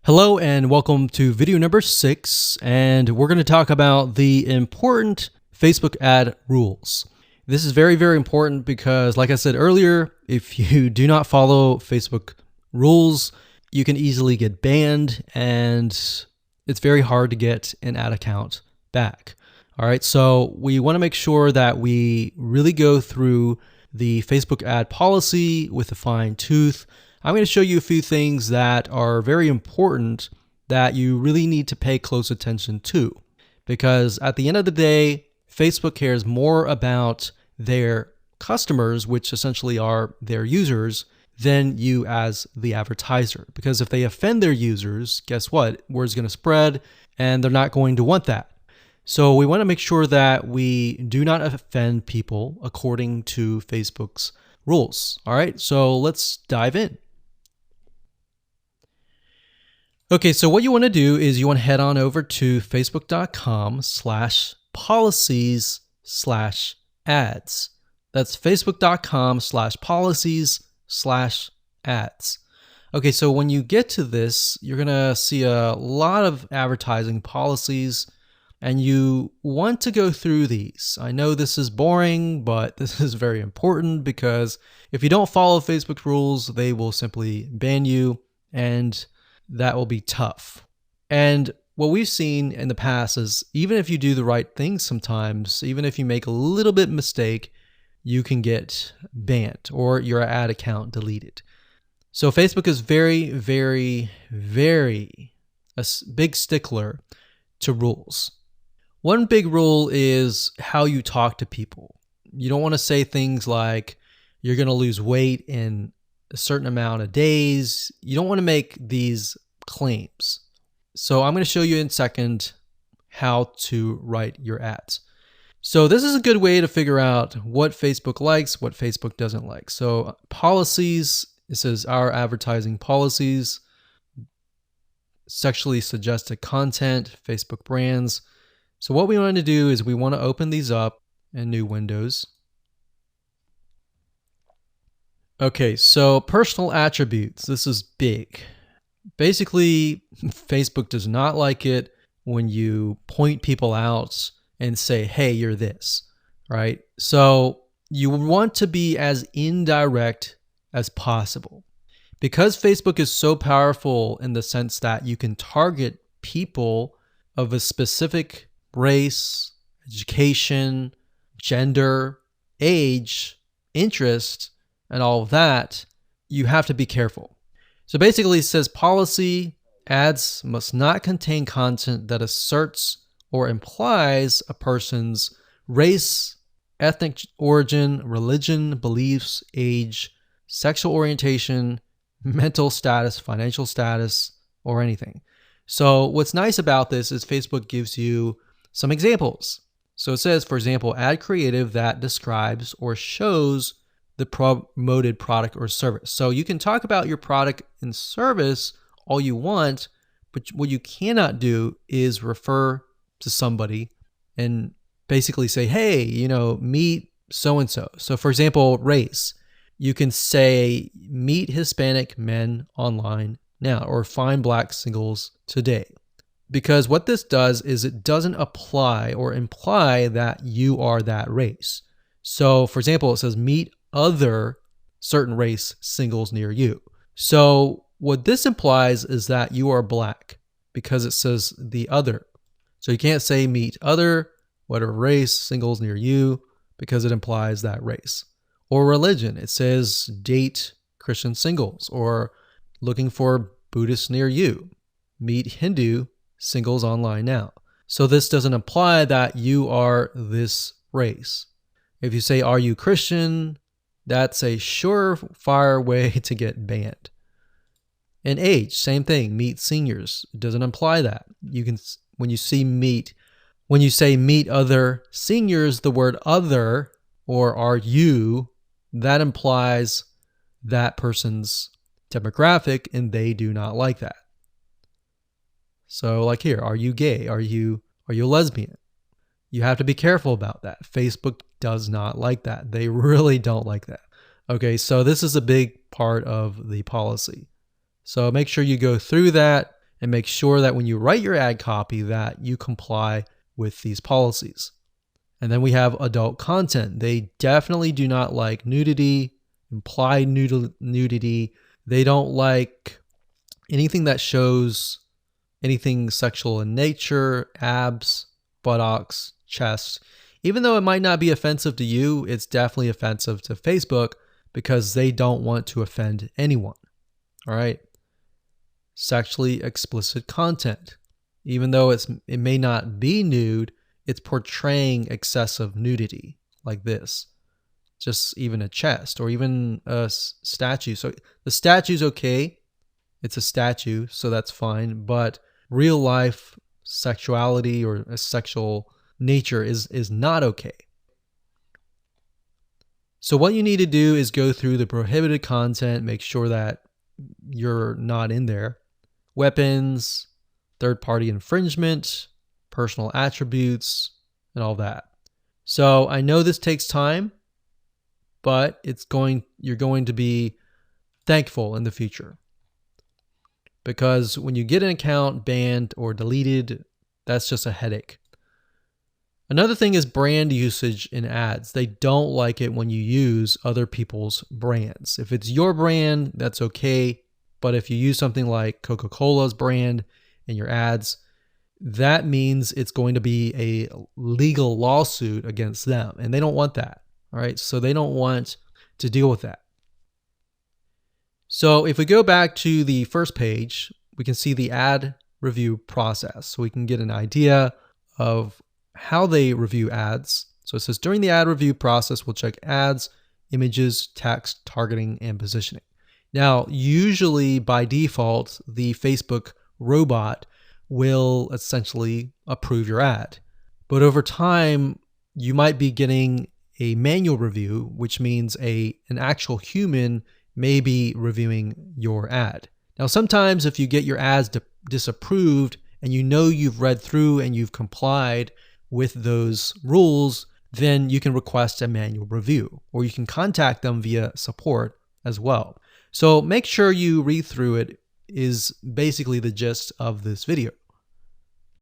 Hello and welcome to video number 6, and we're going to talk about the important Facebook ad rules. This is very, very important because, like I said earlier, if you do not follow Facebook rules, you can easily get banned and it's very hard to get an ad account back. All right, so we want to make sure that we really go through the Facebook ad policy with a fine tooth. I'm going to show you a few things that are very important that you really need to pay close attention to, because at the end of the day, Facebook cares more about their customers, which essentially are their users, than you as the advertiser. Because if they offend their users, guess what? Word's going to spread and they're not going to want that. So we want to make sure that we do not offend people according to Facebook's rules. All right, so let's dive in. Okay, so what you want to do is you want to head on over to facebook.com/policies/ads. That's facebook.com/policies/ads. Okay, so when you get to this, you're going to see a lot of advertising policies, and you want to go through these. I know this is boring, but this is very important because if you don't follow Facebook rules, they will simply ban you, and that will be tough. And what we've seen in the past is even if you do the right thing sometimes, even if you make a little bit mistake, you can get banned or your ad account deleted. So Facebook is very, very, very a big stickler to rules. One big rule is how you talk to people. You don't want to say things like you're going to lose weight in a certain amount of days. You don't want to make these claims. So I'm going to show you in a second how to write your ads. So this is a good way to figure out what Facebook likes, what Facebook doesn't like. So policies, it says our advertising policies, sexually suggested content, Facebook brands. So what we want to do is we want to open these up in new windows. Okay, so personal attributes. This is big. Basically, Facebook does not like it when you point people out and say, hey, you're this, right? So you want to be as indirect as possible. Because Facebook is so powerful in the sense that you can target people of a specific race, education, gender, age, interest, and all of that, you have to be careful. So basically it says policy ads must not contain content that asserts or implies a person's race, ethnic origin, religion, beliefs, age, sexual orientation, mental status, financial status, or anything. So what's nice about this is Facebook gives you some examples. So it says, for example, ad creative that describes or shows the promoted product or service. So you can talk about your product and service all you want, but what you cannot do is refer to somebody and basically say, hey, meet so-and-so. So for example, race, you can say, meet Hispanic men online now, or find black singles today. Because what this does is it doesn't apply or imply that you are that race. So for example, it says meet other certain race singles near you. So what this implies is that you are black because it says the other. So you can't say meet other, whatever race, singles near you, because it implies that race. Or religion, it says date Christian singles, or looking for Buddhists near you. Meet Hindu singles online now. So this doesn't imply that you are this race. If you say, are you Christian? That's a surefire way to get banned. And age, same thing, meet seniors. It doesn't imply that. You can, when you say meet other seniors, the word other or are you, that implies that person's demographic and they do not like that. So like here, are you gay? Are you a lesbian? You have to be careful about that. Facebook does not like that. They really don't like that. Okay, so this is a big part of the policy. So make sure you go through that and make sure that when you write your ad copy that you comply with these policies. And then we have adult content. They definitely do not like nudity, implied nudity. They don't like anything that shows anything sexual in nature, abs, buttocks, chest. Even though it might not be offensive to you, it's definitely offensive to Facebook because they don't want to offend anyone. All right. Sexually explicit content. Even though it may not be nude, it's portraying excessive nudity like this. Just even a chest or even a statue. So the statue's okay. It's a statue, so that's fine. But real life sexuality or a sexual nature is not okay. So what you need to do is go through the prohibited content, make sure that you're not in there. Weapons, third-party infringement, personal attributes, and all that. So I know this takes time, but you're going to be thankful in the future. Because when you get an account banned or deleted, that's just a headache. Another thing is brand usage in ads. They don't like it when you use other people's brands. If it's your brand, that's okay. But if you use something like Coca-Cola's brand in your ads, that means it's going to be a legal lawsuit against them. And they don't want that. All right. So they don't want to deal with that. So if we go back to the first page, we can see the ad review process. So we can get an idea of how they review ads. So it says during the ad review process, we'll check ads, images, text, targeting, and positioning. Now, usually by default, the Facebook robot will essentially approve your ad. But over time, you might be getting a manual review, which means an actual human may be reviewing your ad. Now, sometimes if you get your ads disapproved and you know you've read through and you've complied with those rules, then you can request a manual review, or you can contact them via support as well. So make sure you read through it is basically the gist of this video.